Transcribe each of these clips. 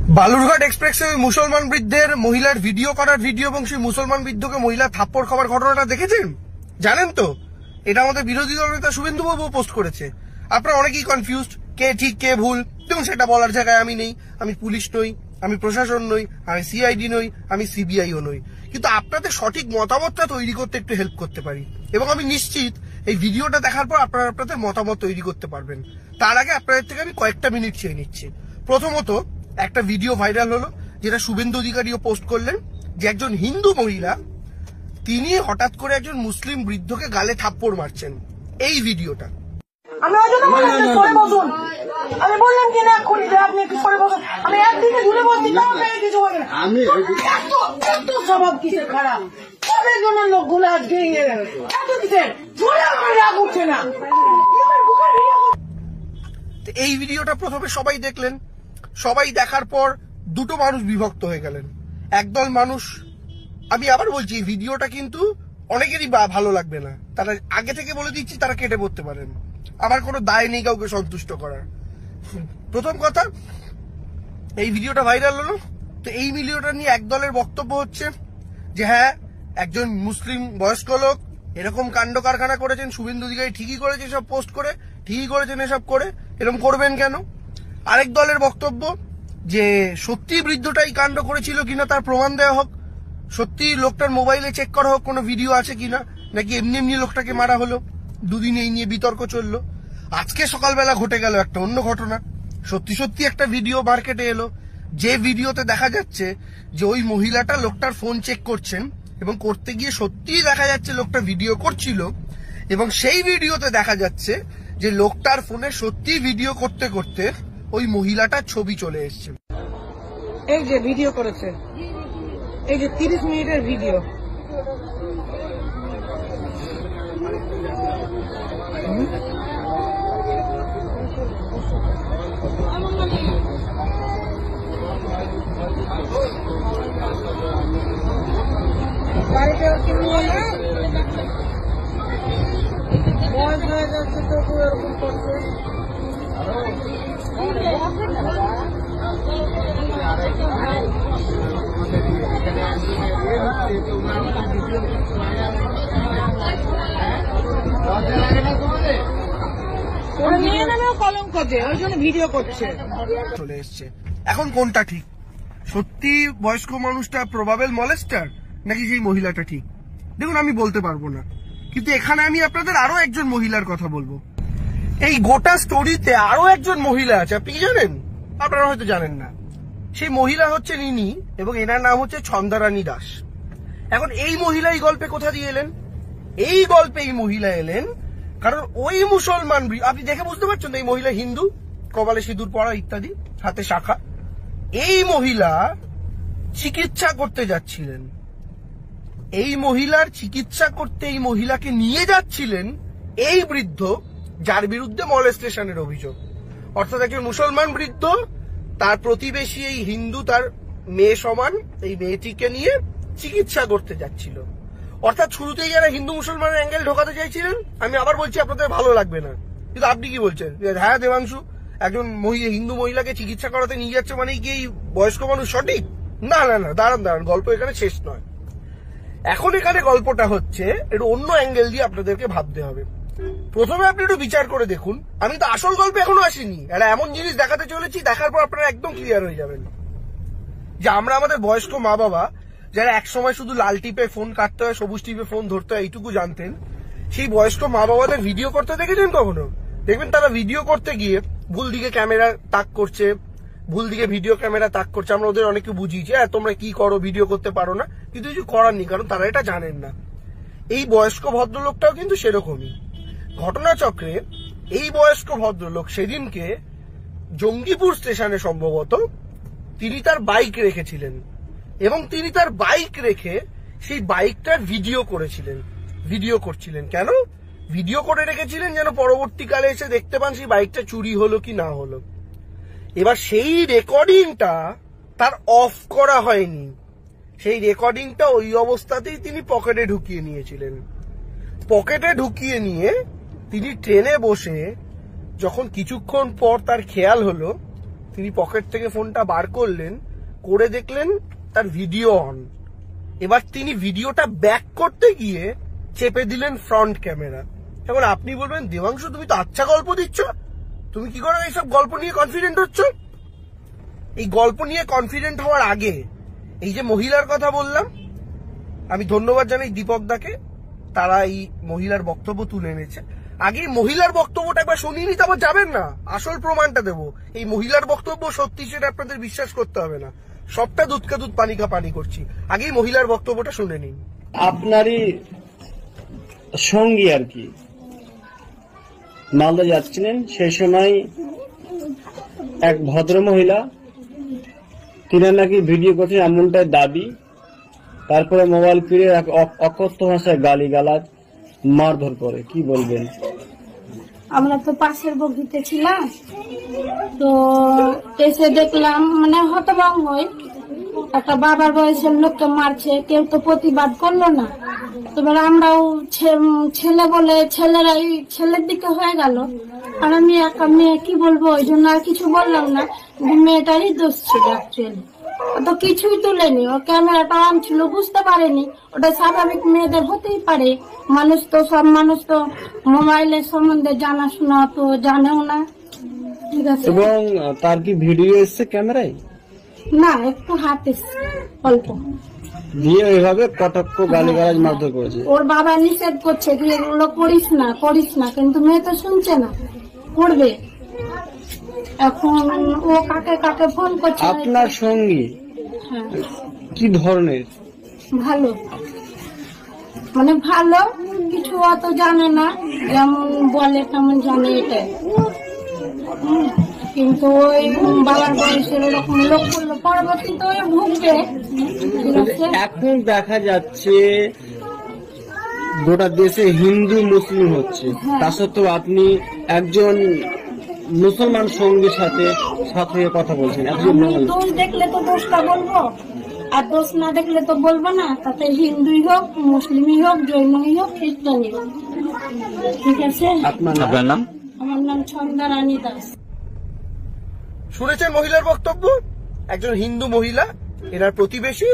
বালুরঘাট এক্সপ্রেসে মুসলমান বৃদ্ধের মহিলার ভিডিও করার ভিডিও এবং সেই মুসলমান বৃদ্ধকে মহিলা থাপ্পড় খাওয়ার ঘটনাটা দেখেছেন? জানেন তো এটা আমাদের বিরোধী দল নেতা শুভেন্দুবাবু পোস্ট করেছে। আপনারা অনেকেই কনফিউজড, কে ঠিক কে ভুল। দেখুন, সেটা বলার জায়গায় আমি নেই, আমি পুলিশ নই, আমি প্রশাসন নই, আমি সিআইডি নই, আমি সিবিআইও নই, কিন্তু আপনাদের সঠিক মতামতটা তৈরি করতে একটু হেল্প করতে পারি এবং আমি নিশ্চিত এই ভিডিওটা দেখার পর আপনারা আপনাদের মতামত তৈরি করতে পারবেন। তার আগে আপনাদের থেকে আমি কয়েকটা মিনিট চেয়ে নিচ্ছি। প্রথমত, একটা ভিডিও ভাইরাল হলো যেটা শুভেন্দু অধিকারীও পোস্ট করলেন, যে একজন হিন্দু মহিলা তিনি হঠাৎ করে একজন মুসলিম বৃদ্ধকে গালে থাপ্পড় মারছেন। এই ভিডিওটা আমি বললাম কি না করি যে আপনি একটু করে বসুন, আমি একদিকে দূরে বলছি তাও আপনাকে কিছু বলে না। এত স্বভাব কিসের খারাপ, তাদের জন্য লোকগুলো আজকে এত কিসের জোরে আমার রাগ উঠছে না। এই ভিডিওটা প্রথমে সবাই দেখলেন, সবাই দেখার পর দুটো মানুষ বিভক্ত হয়ে গেলেন। একদল মানুষ, আমি আবার বলছি এই ভিডিওটা কিন্তু অনেকেরই ভালো লাগবে না, তারা আগে থেকে বলে দিচ্ছি তারা কেটে পড়তে পারেন, আমার কোনো দায় নেই কাউকে সন্তুষ্ট করার। প্রথম কথা, এই ভিডিওটা ভাইরাল হলো, তো এই ভিডিওটা নিয়ে একদলের বক্তব্য হচ্ছে যে হ্যাঁ, একজন মুসলিম বয়স্ক লোক এরকম কাণ্ড কারখানা করেছেন, শুভেন্দু অধিকারী ঠিকই করেছে সব পোস্ট করে, ঠিকই করেছেন এসব করে, এরকম করবেন কেন। আরেক দলের বক্তব্য যে সত্যি বৃদ্ধটাই কাণ্ড করেছিল কিনা তার প্রমাণ দেওয়া হোক, সত্যি লোকটার মোবাইলে চেক করা হোক কোনো ভিডিও আছে কিনা, নাকি এমনি এমনি লোকটাকে মারা হলো। দুদিন এই নিয়ে বিতর্ক চললো। আজকে সকালবেলা ঘটে গেল একটা অন্য ঘটনা। সত্যি সত্যি একটা ভিডিও মার্কেটে এলো, যে ভিডিওতে দেখা যাচ্ছে যে ওই মহিলাটা লোকটার ফোন চেক করছেন এবং করতে গিয়ে সত্যিই দেখা যাচ্ছে লোকটা ভিডিও করছিল, এবং সেই ভিডিওতে দেখা যাচ্ছে যে লোকটার ফোনে সত্যি ভিডিও করতে করতে ওই মহিলাটার ছবি চলে এসছে। এই যে ভিডিও করেছে, এই যে 30 মিনিটের ভিডিও, বাড়িতে বয়স হয়ে যাচ্ছে তবু এরকম করছে। কলঙ্ক যে ওই জন্য ভিডিও করছে চলে এসছে। এখন কোনটা ঠিক? সত্যি বয়স্ক মানুষটা প্রবাবেল মলেস্টার নাকি সেই মহিলাটা ঠিক? দেখুন, আমি বলতে পারবো না, কিন্তু এখানে আমি আপনাদের আরো একজন মহিলার কথা বলবো। এই গোটা স্টোরিতে আরো একজন মহিলা আছে, আপনি কি জানেন? আপনারা হয়তো জানেন না। সেই মহিলা হচ্ছেন ইনি, এবং এনার নাম হচ্ছে ছন্দারানী দাস। এখন এই মহিলা এই গল্পে কোথা দিয়ে এলেন? এই গল্পে এই মহিলা এলেন কারণ ওই মুসলমান, আপনি দেখে বুঝতে পারছেন এই মহিলা হিন্দু, কপালে সিঁদুর পরা ইত্যাদি, হাতে শাখা। এই মহিলা চিকিৎসা করতে যাচ্ছিলেন, এই মহিলার চিকিৎসা করতে এই মহিলাকে নিয়ে যাচ্ছিলেন এই বৃদ্ধ, যার বিরুদ্ধে মলেস্টেশনের অভিযোগ। অর্থাৎ একজন মুসলমান বৃদ্ধ, তার প্রতিবেশী এই হিন্দু, তার মেয়ে সমান এই মেয়েটিকে নিয়ে চিকিৎসা করতে যাচ্ছিল। অর্থাৎ শুরুতেই যারা হিন্দু মুসলমানের অ্যাঙ্গেল ঢোকাতে চাইছিলেন, আমি আবার বলছি আপনাদের ভালো লাগবে না, কিন্তু আপনি কি বলছেন? হ্যাঁ দেবাংশু, একজন হিন্দু মহিলাকে চিকিৎসা করাতে নিয়ে যাচ্ছে মানে কি এই বয়স্ক মানুষ সঠিক? না না না, দাঁড়ান, গল্প এখানে শেষ নয়। এখন এখানে গল্পটা হচ্ছে একটু অন্য অ্যাঙ্গেল দিয়ে আপনাদেরকে ভাবতে হবে। প্রথমে আপনি একটু বিচার করে দেখুন, আমি তো আসল গল্পে এখনো আসিনি, একটা এমন জিনিস দেখাতে চলেছি, দেখার পর আপনারা একদম ক্লিয়ার হয়ে যাবেন যে আমরা আমাদের বয়স্ক মা বাবা যারা একসময় শুধু লাল টিপে ফোন কাটতে হয়, সবুজ টিপে ফোন ধরতে হয়, এইটুকু জানতেন, সেই বয়স্ক মা বাবাদের ভিডিও করতে দেখেছেন কখনো? দেখবেন তারা ভিডিও করতে গিয়ে ভুল দিকে ক্যামেরা তাক করছে, ভুল দিকে ভিডিও ক্যামেরা তাক করছে। আমরা ওদের অনেকে বুঝিয়েছি, হ্যাঁ তোমরা কি করো, ভিডিও করতে পারো না, কিন্তু কিছু করার নেই, কারণ তারা এটা জানেন না। এই বয়স্ক ভদ্রলোকটাও কিন্তু সেরকমই। ঘটনাচক্রে এই বয়স্ক ভদ্রলোক সেদিনকে জঙ্গিপুর স্টেশনে সম্ভবত তিনি তার বাইক রেখেছিলেন, এবং তিনি তার বাইক রেখে সেই বাইকটার ভিডিও করছিলেন। কেন ভিডিও করে রেখেছিলেন? যেন পরবর্তীকালে এসে দেখতে পান সেই বাইকটা চুরি হলো কি না হলো। এবার সেই রেকর্ডিংটা তার অফ করা হয়নি, সেই রেকর্ডিংটা ওই অবস্থাতেই তিনি পকেটে ঢুকিয়ে নিয়েছিলেন। পকেটে ঢুকিয়ে নিয়ে তিনি ট্রেনে বসে যখন কিছুক্ষণ পর তার খেয়াল হলো তিনি পকেট থেকে ফোনটা বার করলেন, করে দেখলেন তার ভিডিও অন। এবার তিনি ভিডিওটা ব্যাক করতে গিয়ে চেপে দিলেন ফ্রন্ট ক্যামেরা। এখন আপনি বলবেন, দেবাংশু তুমি তো আচ্ছা গল্প দিচ্ছ, তুমি কি করে এইসব গল্প নিয়ে কনফিডেন্ট হচ্ছ? এই গল্প নিয়ে কনফিডেন্ট হওয়ার আগে এই যে মহিলার কথা বললাম, আমি ধন্যবাদ জানাই দীপক দাকে, তারা এই মহিলার বক্তব্য তুলে এনেছে। আগে মহিলার বক্তব্যটা একবার শুনিয়ে নিতে আবার যাবেন না, আসল প্রমাণটা দেবো। এই মহিলার বক্তব্য সত্যি সেটা আপনাদের বিশ্বাস করতে হবে না, সবটা দুধ কা দুধ পানি কা পানি করছি। আগেই মহিলার বক্তব্যটা শুনে নিন। আপনারই সঙ্গী আর কি মালদা যাচ্ছিলেন, সেই সময় এক ভদ্র মহিলা, তিনি নাকি ভিডিও করছেন এমনটাই দাবি, তারপরে মোবাইল ফিরে এক অকথ্য ভাষায় গালিগালাজ মারধর করে। কি বলবেন? আমরা তো পাশের বগিতে ছিলাম, তো এসে দেখলাম মানে হতভম্ব হই, একটা বাবার বয়সের লোককে মারছে, কেউ তো প্রতিবাদ করলো না। এবার আমরাও ছেলে বলে ছেলেরাই ছেলের দিকে হয়ে গেল, আর আমি একা মেয়ে, কি বলবো, ওই জন্য আর কিছু বললাম না। মেয়েটারই দোষ ছিল অ্যাকচুয়ালি, ও তো কিছুই তুলেনি, ও ক্যামেরাটা অন ছিল, বুঝতে পারেনি। ওটা স্বাভাবিক মেয়েদের হতেই পারে, মানুষ তো সব মানুষ তো মোবাইলের সম্বন্ধে জানাশোনা তো জানেও না, ঠিক আছে। এবং তার কি ভিডিও এসছে ক্যামেরায়? না, একটু হাত এসছে অল্প, দিয়ে ওইভাবে কটাক্ষ গালিগালাজ মারধর করেছে। ওর বাবা নিষেধ করছে যে এগুলো করিস না করিস না, কিন্তু মেয়ে তো শুনছে না, করবে। এখন ও কাকে কাকে ফোন করছে। আপনার সঙ্গী হ্যাঁ, কি ধরনের? ভালো, মানে ভালো, কিছু অত জানে না, যেমন বলে তেমন জানে এটাই। কিন্তু ওই বাবার বয়সের ওরকম লোক করলো, পরবর্তীতে ওই ভুগবে, ঠিক আছে। এখন দেখা যাচ্ছে গোটা দেশে হিন্দু মুসলিম হচ্ছে, তা সত্ত্বেও আপনি একজন মুসলমান সঙ্গীর সাথে হয়ে কথা বলছেন। আমি দোষ দেখলে তো দোষটা বলবো, আর দোষ না দেখলে তো বলবো না। তাতে হিন্দুই হোক, মুসলিমই হোক, জৈনই হোক, খ্রিস্টানই হোক, ঠিক আছে। আপনার নাম? আমার নাম ছন্দা রানী দাস। শুনেছেন মহিলার বক্তব্য? একজন হিন্দু মহিলা, এনার প্রতিবেশী,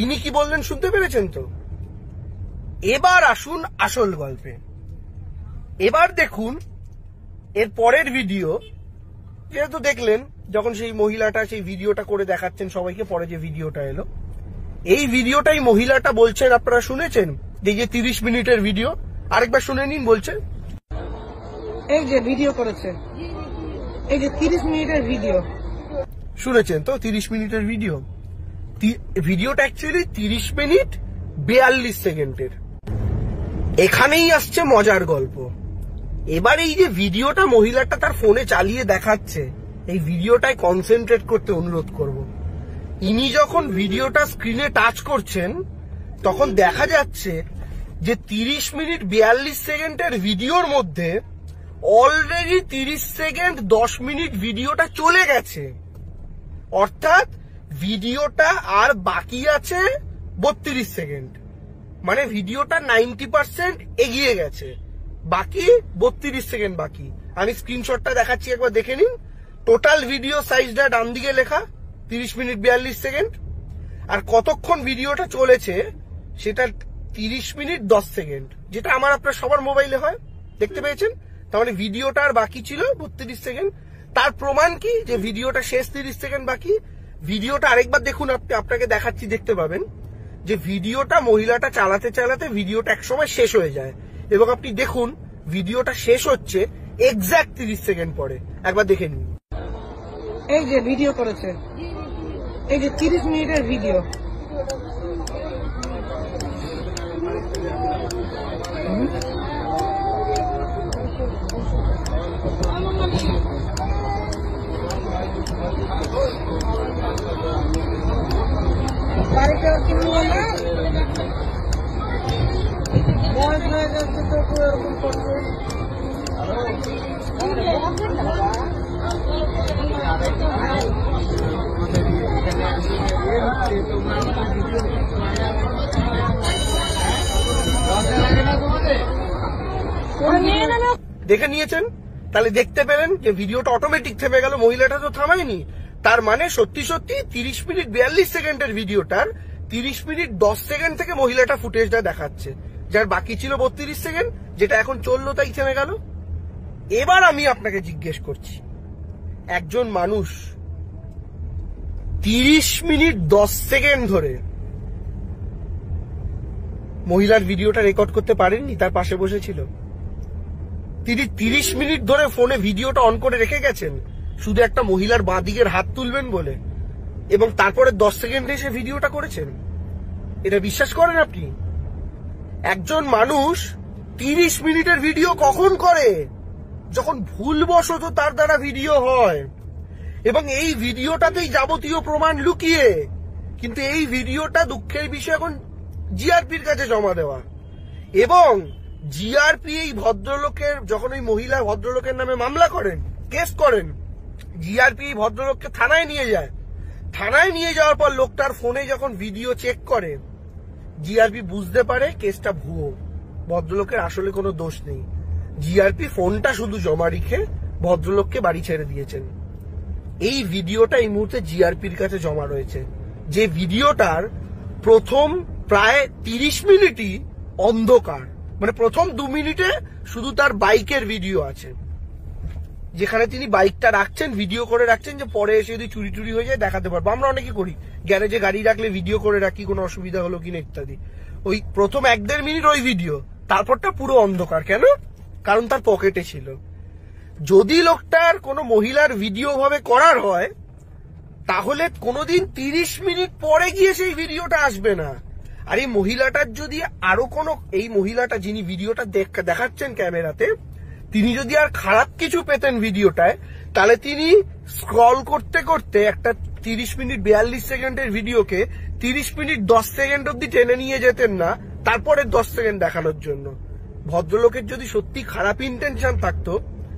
ইনি কি বললেন শুনতে পেরেছেন তো? এবার আসুন আসল গল্পে। এবার দেখুন এর পরের ভিডিও। যেহেতু দেখলেন যখন সেই মহিলাটা সেই ভিডিওটা করে দেখাচ্ছেন সবাইকে, পরে যে ভিডিওটা এলো, এই ভিডিওটাই মহিলাটা বলছেন, আপনারা শুনেছেন, এই যে 30 মিনিটের ভিডিও, আরেকবার শুনে নিন। বলছেন, এই যে ভিডিও করেছে, এই যে 30 মিনিটের ভিডিও শুনেছেন তো? 30 মিনিটের ভিডিও। ভিডিওটা অ্যাকচুয়ালি 30 মিনিট 42 সেকেন্ডের। এখানেই আসছে মজার গল্প। এবার এই যে ভিডিওটা মহিলাটা তার ফোনে চালিয়ে দেখাচ্ছে, এই ভিডিওটায় কনসেন্ট্রেট করতে অনুরোধ করব। ইনি যখন ভিডিওটা স্ক্রিনে টাচ করছেন, তখন দেখা যাচ্ছে যে 30 মিনিট 42 সেকেন্ডের ভিডিওর মধ্যে অলরেডি 30 সেকেন্ড 10 মিনিট ভিডিওটা চলে গেছে। অর্থাৎ ভিডিওটা আর বাকি আছে 32 সেকেন্ড, মানে ভিডিওটা 90% এগিয়ে গেছে, বাকি 32 সেকেন্ড বাকি। আমি স্ক্রিনশটটা দেখাচ্ছি, একবার দেখে নিন। টোটাল ভিডিও সাইজটা ডান দিকে লেখা 30 মিনিট 42 সেকেন্ড, আর কতক্ষণ ভিডিওটা চলেছে সেটা 30 মিনিট 10 সেকেন্ড, যেটা আমার আপনার সবার মোবাইলে হয়। দেখতে পেয়েছেন? তার মানে ভিডিওটা আর বাকি ছিল 32 সেকেন্ড। তার প্রমাণ কি যে ভিডিওটা শেষ 30 সেকেন্ড বাকি? ভিডিওটা আরেকবার দেখুন, আপনাকে দেখাচ্ছি, দেখতে পাবেন যে ভিডিওটা মহিলাটা চালাতে চালাতে ভিডিওটা একসময় শেষ হয়ে যায়, এবং আপনি দেখুন ভিডিওটা শেষ হচ্ছে এক্সাক্ট 30 সেকেন্ড পরে। একবার দেখে নিন। এই যে ভিডিও করেছে, এই যে 30 মিনিটের ভিডিও। বাড়িতে কিনে না বয়স হয়ে যাচ্ছে তো এরকম করছে। দেখে নিয়েছেন? তাহলে দেখতে পেলেন যে ভিডিওটা অটোমেটিক থেমে গেল, মহিলাটা তো থামায়নি। তার মানে সত্যি সত্যি 30 মিনিট 42 সেকেন্ডের ভিডিওটার 30 মিনিট 10 সেকেন্ড থেকে মহিলাটা ফুটেজটা দেখাচ্ছে, যার বাকি ছিল 32 সেকেন্ড, যেটা এখন চললো তাই থেমে গেল। এবার আমি আপনাকে জিজ্ঞেস করছি, একজন মানুষ 30 মিনিট 10 সেকেন্ড ধরে মহিলার ভিডিওটা রেকর্ড করতে পারেননি? তার পাশে বসেছিল, তিনি 30 মিনিট ধরে ফোনে ভিডিওটা অন করে রেখে গেছেন শুধু একটা মহিলার বাঁ দিকের হাত তুলবেন বলে, এবং তারপরে 10 সেকেন্ডে এসে ভিডিওটা করেছেন। এটা বিশ্বাস করেন আপনি? একজন মানুষ 30 মিনিটের ভিডিও কখন করে? যখন ভুলবশত তার দ্বারা ভিডিও হয়, এবং এই ভিডিওটাতেই যাবতীয় প্রমাণ লুকিয়ে। কিন্তু এই ভিডিওটা দুঃখের বিষয় এখন জিআরপির কাছে জমা দেওয়া, এবং জিআরপি এই ভদ্রলোকের, যখন ওই মহিলা ভদ্রলোকের নামে মামলা করেন, কেস করেন, জিআরপি ভদ্রলোককে থানায় নিয়ে যায়। থানায় নিয়ে যাওয়ার পর লোকটার ফোনে যখন ভিডিও চেক করে, জিআরপি বুঝতে পারে কেসটা ভুয়ো, ভদ্রলোকের আসলে কোনো দোষ নেই। জিআরপি ফোনটা শুধু জমা রেখে ভদ্রলোককে বাড়ি ছেড়ে দিয়েছেন। এই ভিডিওটা এই মুহূর্তে জিআরপির কাছে জমা রয়েছে, যে ভিডিওটার প্রথম প্রায় 30 মিনিটই অন্ধকার, মানে প্রথম 2 মিনিটে শুধু তার বাইকের ভিডিও আছে, যেখানে তিনি বাইকটা রাখছেন, ভিডিও করে রাখছেন, যে পরে এসে যদি চুরি টুরি হয়ে যায় দেখাতে পারবো। আমরা অনেকে করি, গ্যারেজে গাড়ি রাখলে ভিডিও করে রাখি, কোনো অসুবিধা হলো কিনা ইত্যাদি। ওই প্রথম 1-1.5 মিনিট ওই ভিডিও, তারপরটা পুরো অন্ধকার। কেন? কারণ তার পকেটে ছিল। যদি লোকটার কোনো মহিলার ভিডিও ভাবে করার হয়, তাহলে কোনোদিন 30 মিনিট পরে গিয়ে সেই ভিডিওটা আসবে না। আর এই মহিলাটার যদি আরো কোনো, এই মহিলাটা যিনি ভিডিওটা দেখাচ্ছেন ক্যামেরাতে, তিনি যদি আর খারাপ কিছু পেতেন ভিডিওটায়, তাহলে তিনি স্ক্রল করতে করতে একটা 30 মিনিট 42 সেকেন্ডের ভিডিওকে 30 মিনিট 10 সেকেন্ড অব্দি টেনে নিয়ে যেতেন না, তারপরে 10 সেকেন্ড দেখানোর জন্য। ভদ্রলোকের যদি সত্যি খারাপ ইন্টেনশন থাকতো,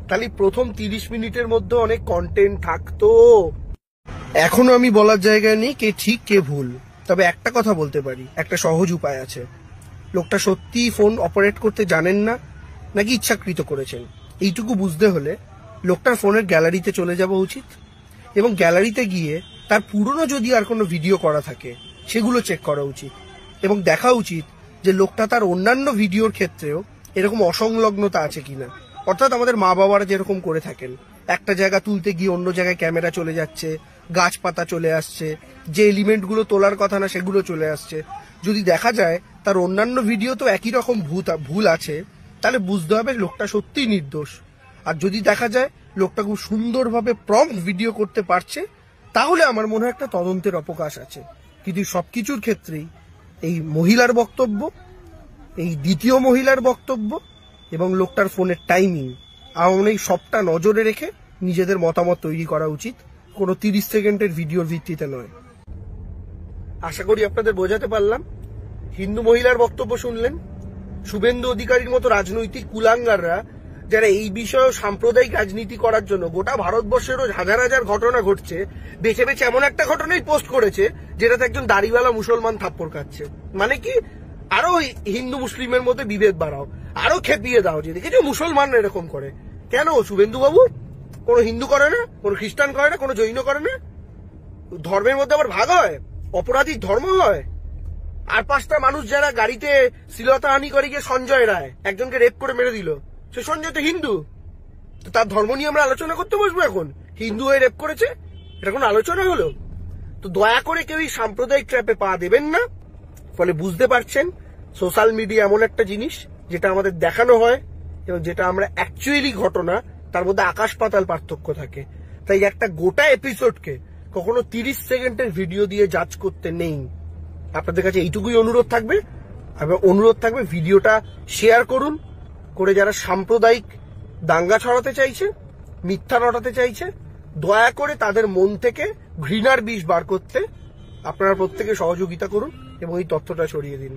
তাহলে প্রথম 30 মিনিটের মধ্যে অনেক কন্টেন্ট থাকতো। এখনো আমি বলার জায়গায় নেই কে ঠিক কে ভুল, তবে একটা কথা বলতে পারি, একটা সহজ উপায় আছে। লোকটা সত্যি ফোন অপারেট করতে জানেন না, নাকি ইচ্ছাকৃত করেছেন, এইটুকু বুঝতে হলে লোকটার ফোনের গ্যালারিতে চলে যাওয়া উচিত, এবং গ্যালারিতে গিয়ে তার পুরনো যদি আর কোনো ভিডিও করা থাকে সেগুলো চেক করা উচিত, এবং দেখা উচিত যে লোকটা তার অন্যান্য ভিডিওর ক্ষেত্রেও এরকম অসংলগ্নতা আছে কিনা। অর্থাৎ আমাদের মা বাবারা যেরকম করে থাকেন, একটা জায়গা তুলতে গিয়ে অন্য জায়গায় ক্যামেরা চলে যাচ্ছে, গাছপাতা চলে আসছে, যে এলিমেন্টগুলো তোলার কথা না সেগুলো চলে আসছে। যদি দেখা যায় তার অন্যান্য ভিডিও তো একই রকম ভুল আছে, তাহলে বুঝতে হবে লোকটা সত্যিই নির্দোষ। আর যদি দেখা যায় লোকটা খুব সুন্দরভাবে প্রম্পট ভিডিও করতে পারছে, তাহলে আমার মনে হয় একটা তদন্তের অবকাশ আছে। কিন্তু সবকিছুর ক্ষেত্রেই এই মহিলার বক্তব্য, এই দ্বিতীয় মহিলার বক্তব্য এবং লোকটার ফোনের টাইমিং, আমার মনে হয় সবটা নজরে রেখে নিজেদের মতামত তৈরি করা উচিত, কোনো 30 সেকেন্ডের ভিডিওর ভিত্তিতে নয়। আশা করি আপনাদের বোঝাতে পারলাম। হিন্দু মহিলার বক্তব্য শুনলেন। শুভেন্দু অধিকারীর মতো রাজনৈতিক কুলাঙ্গাররা, যারা এই বিষয়ে সাম্প্রদায়িক রাজনীতি করার জন্য গোটা ভারতবর্ষেরও হাজার হাজার ঘটনা ঘটছে, বেছে বেছে এমন একটা ঘটনাই পোস্ট করেছে যেটাতে একজন দাড়িওয়ালা মুসলমান থাপ্পড় খাচ্ছে। মানে কি, আরো হিন্দু মুসলিমের মধ্যে বিভেদ বাড়াও, আরো খেপিয়ে দাও যে দেখেছো মুসলমানরা এরকম করে। কেন শুভেন্দু বাবু? কোনো হিন্দু করে না, কোনো খ্রিস্টান করে না, কোনো জৈন করে না? ধর্মের মধ্যে আবার ভাগ হয়, অপরাধীর ধর্ম হয়। আর 5টা মানুষ যারা গাড়িতে শ্লীলতাহানি করে গিয়ে সঞ্জয় রায় একজনকে রেপ করে মেরে দিল, সে সঞ্জয় তো হিন্দু, তো তার ধর্ম নিয়ে আমরা আলোচনা করতে বসবো এখন? হিন্দু হয়ে রেপ করেছে, এটা কোনো আলোচনা হলো? তো দয়া করে কেউ এই সাম্প্রদায়িক ট্র্যাপে পা দেবেন না। ফলে বুঝতে পারছেন সোশ্যাল মিডিয়া এমন একটা জিনিস যেটা আমাদের দেখানো হয় এবং যেটা আমরা অ্যাকচুয়ালি ঘটনা, তার মধ্যে আকাশ পাতাল পার্থক্য থাকে। তাই একটা গোটা এপিসোডকে কখনো 30 সেকেন্ডের ভিডিও দিয়ে জাজ করতে নেই। আপনাদের কাছে এইটুকুই অনুরোধ থাকবে, ভিডিওটা শেয়ার করুন, করে যারা সাম্প্রদায়িক দাঙ্গা ছড়াতে চাইছে, মিথ্যা রটাতে চাইছে, দয়া করে তাদের মন থেকে ঘৃণার বিষ বার করতে আপনারা প্রত্যেকে সহযোগিতা করুন এবং এই তথ্যটা ছড়িয়ে দিন।